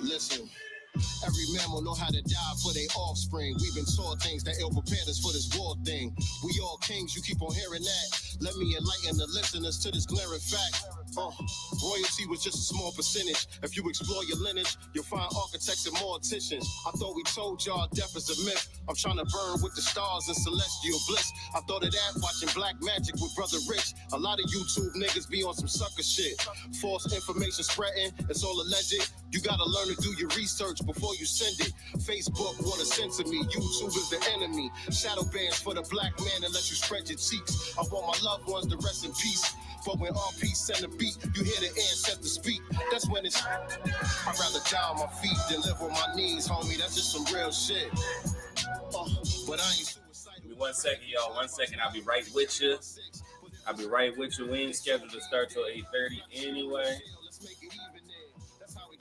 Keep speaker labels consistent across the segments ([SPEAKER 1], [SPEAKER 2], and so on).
[SPEAKER 1] Listen. Every mammal know how to die for their offspring. We've been taught things that ill prepared us for this war thing. We all kings, you keep on hearing that. Let me enlighten the listeners to this glaring fact. Royalty was just a small percentage. If you explore your lineage, you'll find architects and morticians. I thought we told y'all death is a myth. I'm trying to burn with the stars and celestial bliss. I thought of that watching Black Magic with Brother Rich. A lot of YouTube niggas be on some sucker shit. False information spreading, it's all alleged. You gotta learn to do your research before you send it. Facebook wanna censor me, YouTube is the enemy. Shadow bans for the black man and let you spread your cheeks. I want my loved ones to rest in peace. But when RP send a beat, you hear the ancestor speak. That's when it's I'd rather die on my feet than live on my knees, homie. That's just some real shit. But I ain't suicidal.
[SPEAKER 2] Give me 1 second, y'all. 1 second. I'll be right with you. I'll be right with you. We ain't scheduled to start till 8:30 anyway.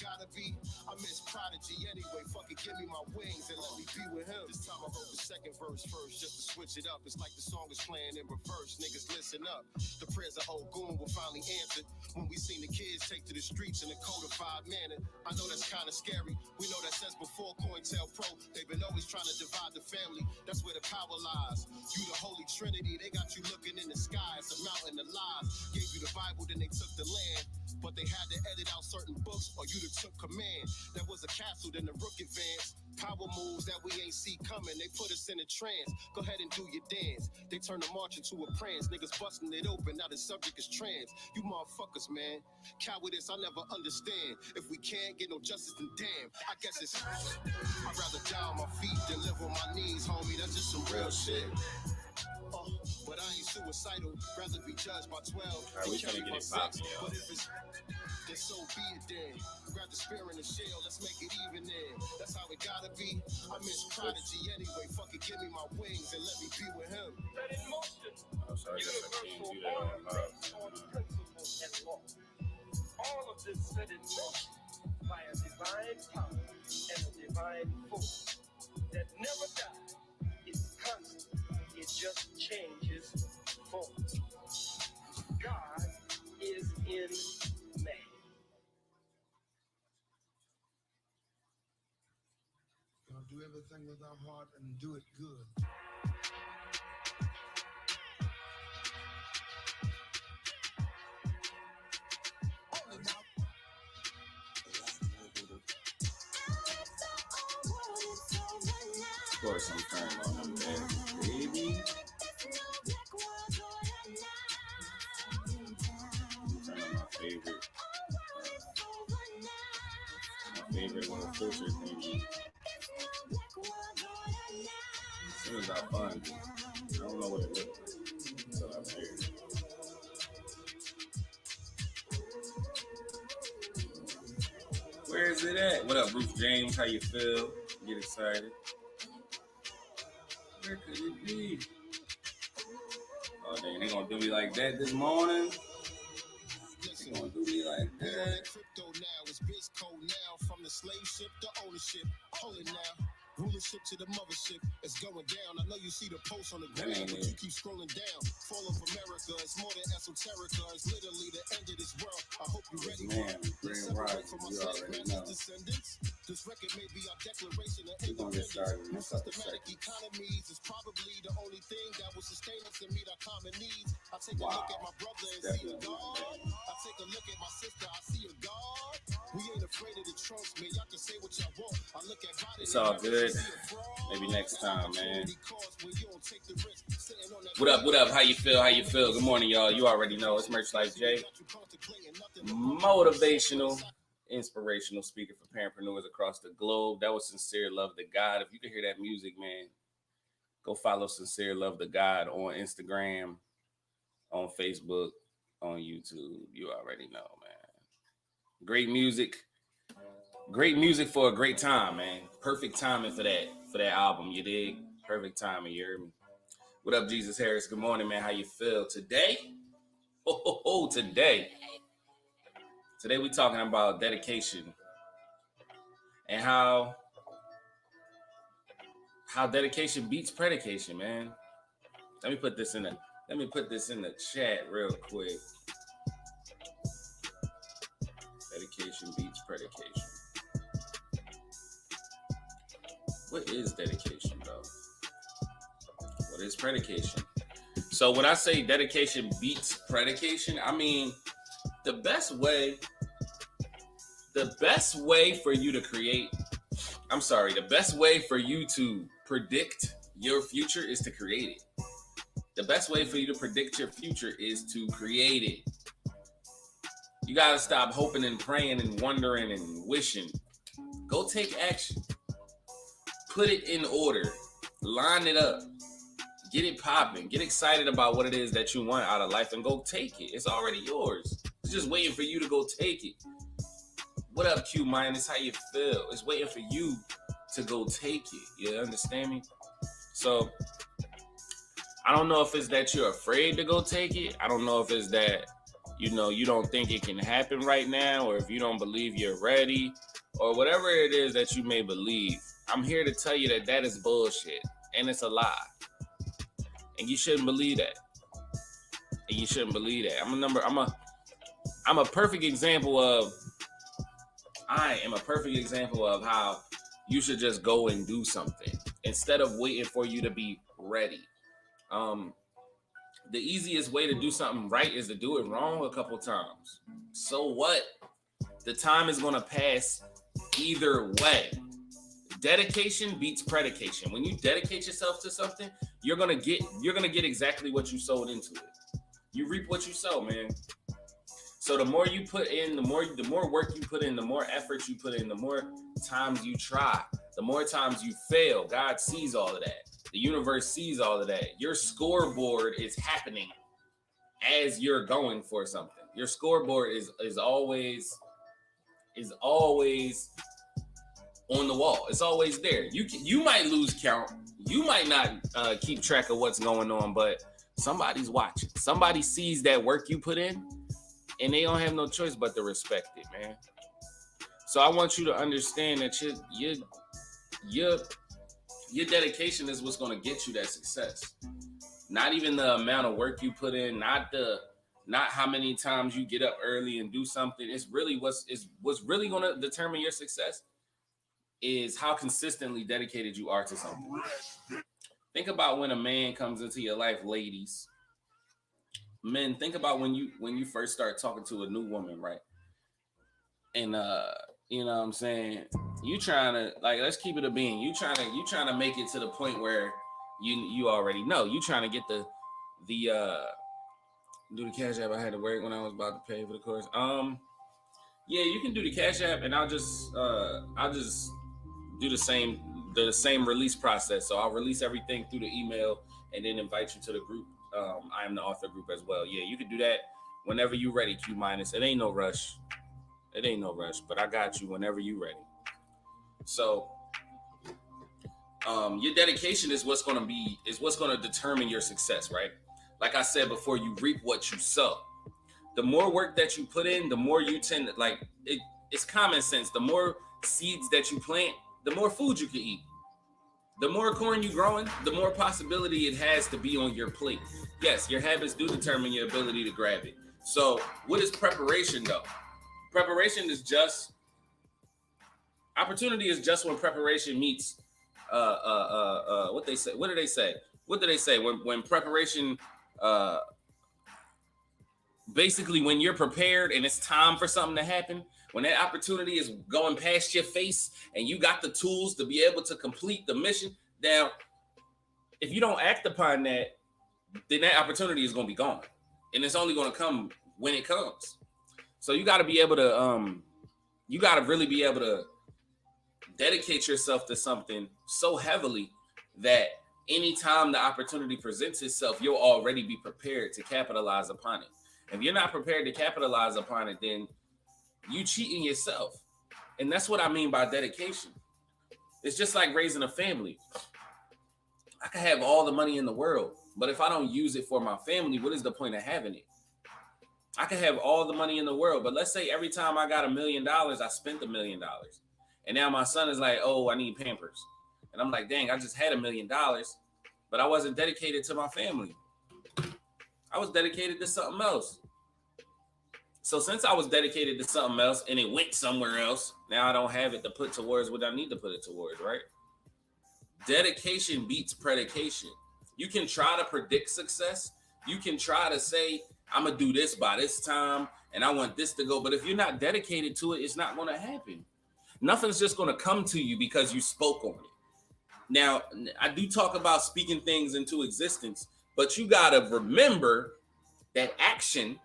[SPEAKER 1] Gotta be, I miss Prodigy anyway. Fuck it, give me my wings and let me be with him. This time I wrote the second verse first just to switch it up. It's like the song is playing in reverse. Niggas listen up. The prayers of old goon were finally answered when we seen the kids take to the streets in a codified manner. I know that's kind of scary. We know that since before COINTELPRO, they've been always trying to divide the family. That's where the power lies. You the Holy Trinity, they got you looking in the sky. It's a mountain of lies. Gave you the Bible, then they took the land. But they had to edit out certain books or you'd have took command. There was a castle, then the rook advanced. Power moves that we ain't see coming. They put us in a trance. Go ahead and do your dance. They turn the march into a prance. Niggas busting it open. Now the subject is trans. You motherfuckers, man. Cowardice, I never understand. If we can't get no justice, then damn. I guess it's I'd rather die on my feet than live on my knees, homie. That's just some real shit. But I ain't suicidal. Rather be judged by 12.
[SPEAKER 2] Alright, we finna get it poppin', y'all.
[SPEAKER 1] But if it's then so be it then. Grab the spear and the shell, let's make it even then. That's how it gotta be. I miss Prodigy anyway. Fuck it, give me my wings and let me be with him.
[SPEAKER 2] Oh, sorry, I can't do that on live.
[SPEAKER 3] All of this set in motion by a divine power and a divine force that never dies. It's constant. It just changes form. God is in man.
[SPEAKER 4] Gonna do everything with our heart and do it good.
[SPEAKER 2] Of course, I'm turning on them bands, baby. Turn on my favorite little filter thing. As soon as I find it, I don't know what it looks like until I hear it. Where is it at? What up, Bruce James? How you feel? Get excited. Where could it be? Oh, dang, they gonna do me like that this morning? They gonna do me like that?
[SPEAKER 1] Crypto now is Bizco now. From the slave ship to ownership. Hold it now. Rulership to the mothership. It's going down. I know you see the post on the ground, but you keep scrolling down. Fall of America. It's more than esoterica. It's literally the end of this world. I hope you're ready.
[SPEAKER 2] Man, Grand Rising, you already know.
[SPEAKER 1] This record may be our declaration of
[SPEAKER 2] We're gonna get started in a couple
[SPEAKER 1] systematic
[SPEAKER 2] seconds.
[SPEAKER 1] economies is probably the only thing that will sustain us and meet our common needs. I take a look at my brother and see a God. I take a look at my sister, I see a God. We ain't afraid of the trunks, man. Y'all can say what y'all want. I look at body.
[SPEAKER 2] It's all good. Maybe next time, man. What up? What up? How you feel? How you feel? Good morning, y'all. You already know it's Merch Life J. Motivational, inspirational speaker for parentpreneurs across the globe. That was Sincere Love to God. If you can hear that music, man, go follow Sincere Love to God on Instagram, on Facebook, on YouTube. You already know, man. Great music. Great music for a great time, man. Perfect timing for that album, you dig? Perfect timing, you heard me? What up, Jesus Harris? Good morning, man. How you feel today? Today we talking about dedication and how dedication beats predication, man. Let me put this in the chat real quick. dedication beats predication. What is dedication, though? What is predication? So when I say dedication beats predication, I mean the best way for you to the best way for you to predict your future is to create it. The best way for you to predict your future is to create it. You got to stop hoping and praying and wondering and wishing. Go take action. Put it in order. Line it up. Get it popping. Get excited about what it is that you want out of life and go take it. It's already yours. It's just waiting for you to go take it. What up, Q minus? How you feel? It's waiting for you to go take it. You understand me? So I don't know if it's that you're afraid to go take it. I don't know if it's that, you don't think it can happen right now, or if you don't believe you're ready, or whatever it is that you may believe. I'm here to tell you that that is bullshit and it's a lie. And you shouldn't believe that. And you shouldn't believe that. I'm a perfect example of how you should just go and do something instead of waiting for you to be ready. The easiest way to do something right is to do it wrong a couple times. So what? The time is going to pass either way. Dedication beats predication. When you dedicate yourself to something, you're gonna get exactly what you sowed into it. You reap what you sow, man. So the more you put in, the more work you put in, the more effort you put in, the more times you try, the more times you fail. God sees all of that. The universe sees all of that. Your scoreboard is happening as you're going for something. Your scoreboard is always on the wall. It's always there. You might lose count. You might not keep track of what's going on, but somebody's watching. Somebody sees that work you put in, and they don't have no choice but to respect it, man. So I want you to understand that your dedication is what's going to get you that success. Not even the amount of work you put in, not how many times you get up early and do something. It's really what's really going to determine your success is how consistently dedicated you are to something. Think about when a man comes into your life, ladies. Men, think about when you first start talking to a new woman, right? And you know what I'm saying? You trying to, like, let's keep it a bean. You trying to make it to the point where you already know. You trying to get the do the cash app. I had to work when I was about to pay for the course. Yeah, you can do the cash app, and I'll just do the same release process. So I'll release everything through the email and then invite you to the group. I am the author group as well. Yeah, you can do that whenever you're ready, Q minus. It ain't no rush. But I got you whenever you're ready. So your dedication is what's going to determine your success, right? Like I said before, you reap what you sow. The more work that you put in, the more you tend to, like, it's common sense. The more seeds that you plant, the more food you can eat. The more corn you're growing, the more possibility it has to be on your plate. Yes, your habits do determine your ability to grab it. So what is preparation, though? Preparation is just, opportunity is just when preparation meets, what they say. What do they say? When preparation, basically when you're prepared and it's time for something to happen, when that opportunity is going past your face and you got the tools to be able to complete the mission. Now, if you don't act upon that, then that opportunity is going to be gone. And it's only going to come when it comes. So you got to be able to, you got to really be able to dedicate yourself to something so heavily that anytime the opportunity presents itself, you'll already be prepared to capitalize upon it. If you're not prepared to capitalize upon it, then you cheating yourself. And that's what I mean by dedication. It's just like raising a family. I could have all the money in the world, but if I don't use it for my family, what is the point of having it? I could have all the money in the world, but let's say every time I got $1 million, I spent $1 million. And now my son is like, oh, I need Pampers. And I'm like, dang, I just had $1 million, but I wasn't dedicated to my family. I was dedicated to something else. So since I was dedicated to something else and it went somewhere else, now I don't have it to put towards what I need to put it towards, right? Dedication beats predication. You can try to predict success. You can try to say, I'm going to do this by this time and I want this to go. But if you're not dedicated to it, it's not going to happen. Nothing's just going to come to you because you spoke on it. Now, I do talk about speaking things into existence, but you got to remember that action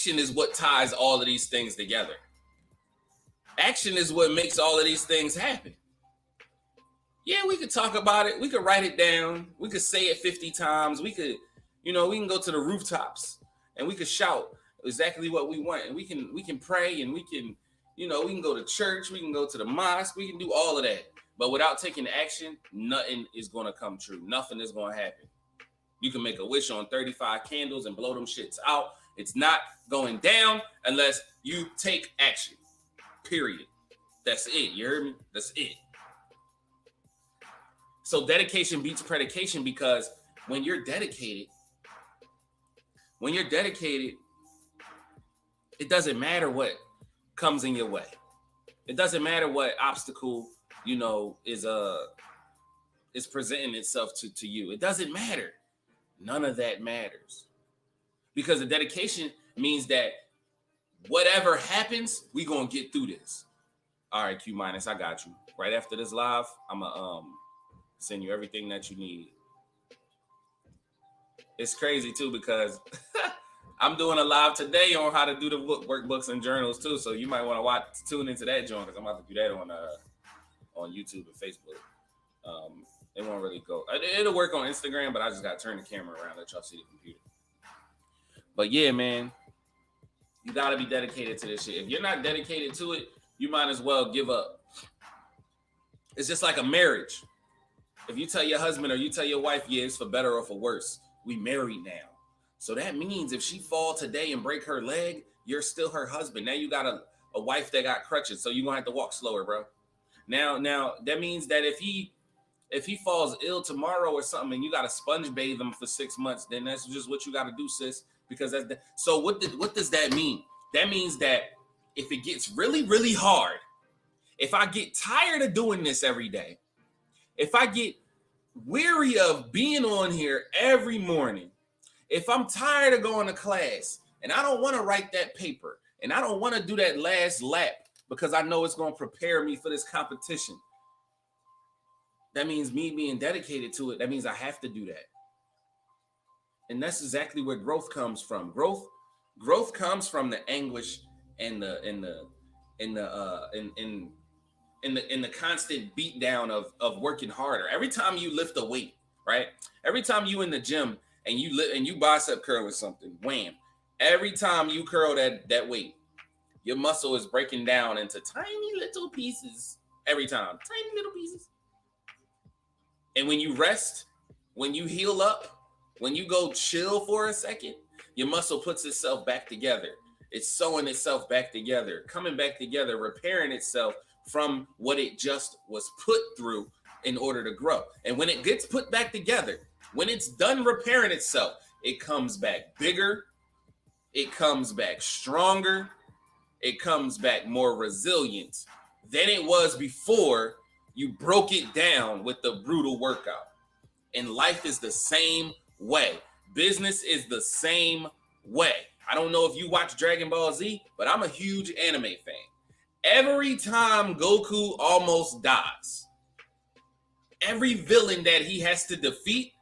[SPEAKER 2] is what ties all of these things together. Action is what makes all of these things happen. Yeah, we could talk about it. We could write it down. We could say it 50 times. We could, we can go to the rooftops and we could shout exactly what we want. And we can pray and we can go to church. We can go to the mosque. We can do all of that. But without taking action, nothing is going to come true. Nothing is going to happen. You can make a wish on 35 candles and blow them shits out. It's not going down unless you take action. Period. That's it. You heard me? That's it. So dedication beats predication because when you're dedicated, it doesn't matter what comes in your way. It doesn't matter what obstacle, is presenting itself to you. It doesn't matter. None of that matters. Because the dedication means that whatever happens, we gonna get through this. All right, Q minus, I got you. Right after this live, I'm gonna send you everything that you need. It's crazy too because I'm doing a live today on how to do the workbooks and journals too. So you might want to tune into that joint because I'm about to do that on YouTube and Facebook. It won't really go. It'll work on Instagram, but I just got to turn the camera around, let y'all see the computer. But yeah, man, you got to be dedicated to this shit. If you're not dedicated to it, you might as well give up. It's just like a marriage. If you tell your husband or you tell your wife, yeah, it's for better or for worse, we married now. So that means if she fall today and break her leg, you're still her husband. Now you got a wife that got crutches, so you're going to have to walk slower, bro. Now that means that if he falls ill tomorrow or something and you got to sponge bathe him for 6 months, then that's just what you got to do, sis. Because so what does that mean? That means that if it gets really, really hard, if I get tired of doing this every day, if I get weary of being on here every morning, if I'm tired of going to class and I don't want to write that paper and I don't want to do that last lap because I know it's going to prepare me for this competition, that means me being dedicated to it. That means I have to do that. And that's exactly where growth comes from. Growth comes from the anguish and the constant beat down of working harder. Every time you lift a weight, right? Every time you in the gym and you bicep curling something, wham. Every time you curl that weight, your muscle is breaking down into tiny little pieces. Every time, tiny little pieces. And when you rest, when you heal up, when you go chill for a second, your muscle puts itself back together. It's sewing itself back together, coming back together, repairing itself from what it just was put through in order to grow. And when it gets put back together, when it's done repairing itself, it comes back bigger, it comes back stronger, it comes back more resilient than it was before you broke it down with the brutal workout. And life is the same way. Business is the same way. I don't know if you watch Dragon Ball Z, but I'm a huge anime fan. Every time Goku almost dies, every villain that he has to defeat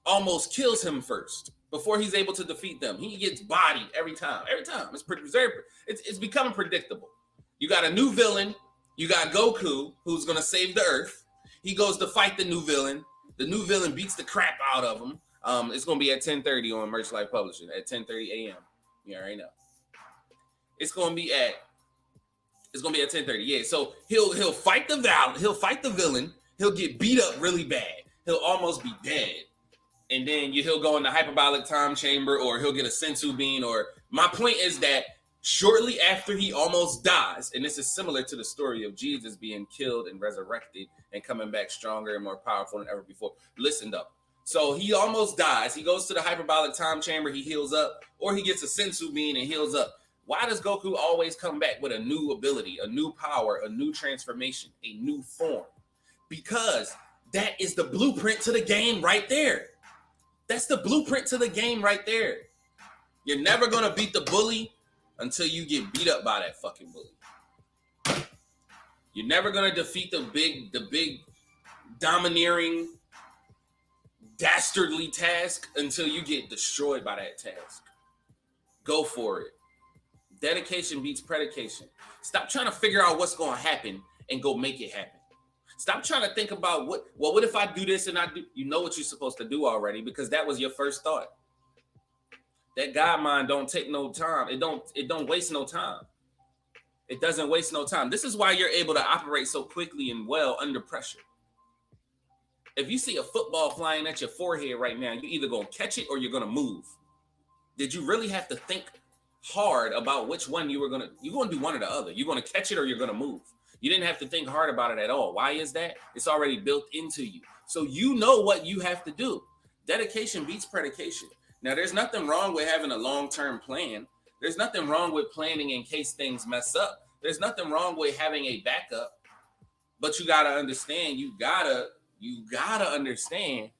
[SPEAKER 2] almost kills him first before he's able to defeat them. He gets bodied every time. It's becoming predictable. You got a new villain. You got Goku, who's going to save the Earth. He goes to fight the new villain. The new villain beats the crap out of him. It's going to be at 10:30 on Merch Life Publishing at 10:30 a.m. You already know. It's going to be at 10:30. Yeah, so he'll fight the villain. He'll get beat up really bad. He'll almost be dead. And then he'll go in the hyperbolic time chamber, or he'll get a sensu bean. Or my point is that shortly after he almost dies, and this is similar to the story of Jesus being killed and resurrected and coming back stronger and more powerful than ever before. Listen up. So he almost dies. He goes to the hyperbolic time chamber, he heals up, or he gets a sensu bean and heals up. Why does Goku always come back with a new ability, a new power, a new transformation, a new form? Because that is the blueprint to the game right there. That's the blueprint to the game right there. You're never going to beat the bully until you get beat up by that fucking bully. You're never going to defeat the big domineering, dastardly task until you get destroyed by that task. Go for it. Dedication beats predication. Stop trying to figure out what's going to happen and go make it happen. Stop trying to think about what if I do this and I do, you know what you're supposed to do already because that was your first thought. That God mind don't take no time. It don't waste no time. It doesn't waste no time. This is why you're able to operate so quickly and well under pressure. If you see a football flying at your forehead right now, you're either going to catch it or you're going to move. Did you really have to think hard about which one you're going to do one or the other? You're going to catch it or you're going to move. You didn't have to think hard about it at all. Why is that? It's already built into you. So you know what you have to do. Dedication beats predication. Now, there's nothing wrong with having a long-term plan. There's nothing wrong with planning in case things mess up. There's nothing wrong with having a backup. But you got to understand, you gotta understand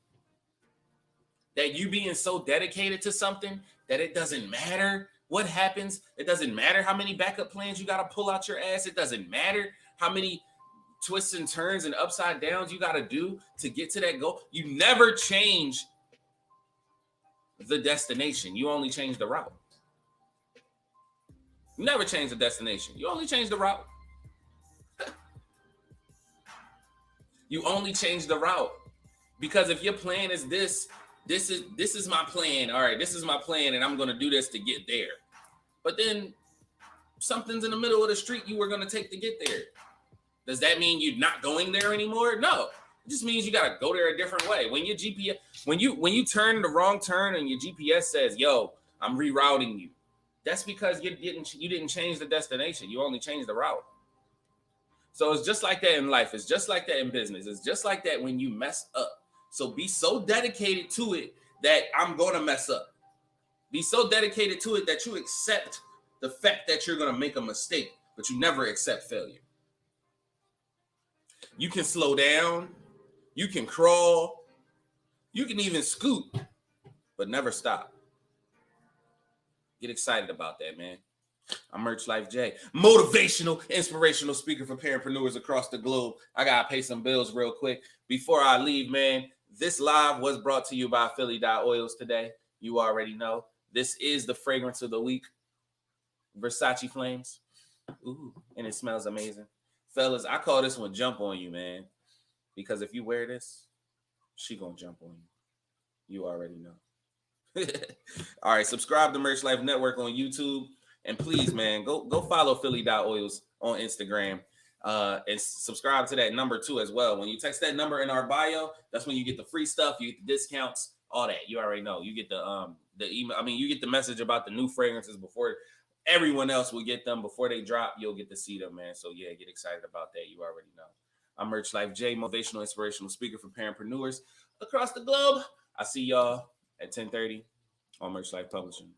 [SPEAKER 2] that you being so dedicated to something that it doesn't matter what happens. It doesn't matter how many backup plans you got to pull out your ass. It doesn't matter how many twists and turns and upside downs you got to do to get to that goal. You never change the destination. You only change the route. You never change the destination. You only change the route. You only change the route. Because if your plan is this is my plan. All right, this is my plan, and I'm going to do this to get there. But then something's in the middle of the street you were going to take to get there. Does that mean you're not going there anymore? No. It just means you got to go there a different way. When your GPS, when you turn the wrong turn and your GPS says, "Yo, I'm rerouting you," that's because you didn't change the destination. You only changed the route. So it's just like that in life. It's just like that in business. It's just like that when you mess up. So be so dedicated to it that I'm going to mess up. Be so dedicated to it that you accept the fact that you're going to make a mistake, but you never accept failure. You can slow down. You can crawl. You can even scoot, but never stop. Get excited about that, man. I'm Merch Life J, motivational, inspirational speaker for parapreneurs across the globe. I got to pay some bills real quick. Before I leave, man, this live was brought to you by Philly Oils today. You already know. This is the fragrance of the week. Versace Flames. Ooh, and it smells amazing. Fellas, I call this one Jump On You, man. Because if you wear this, she gonna jump on you. You already know. All right, subscribe to Merch Life Network on YouTube. And please, man, go follow Philly.oils on Instagram. And subscribe to that number too as well. When you text that number in our bio, that's when you get the free stuff, you get the discounts, all that. You already know. You get the email. I mean, you get the message about the new fragrances before everyone else will get them. Before they drop, you'll get to see them, man. So yeah, get excited about that. You already know. I'm Merch Life J, motivational, inspirational speaker for parapreneurs across the globe. I see y'all at 10:30 on Merch Life Publishing.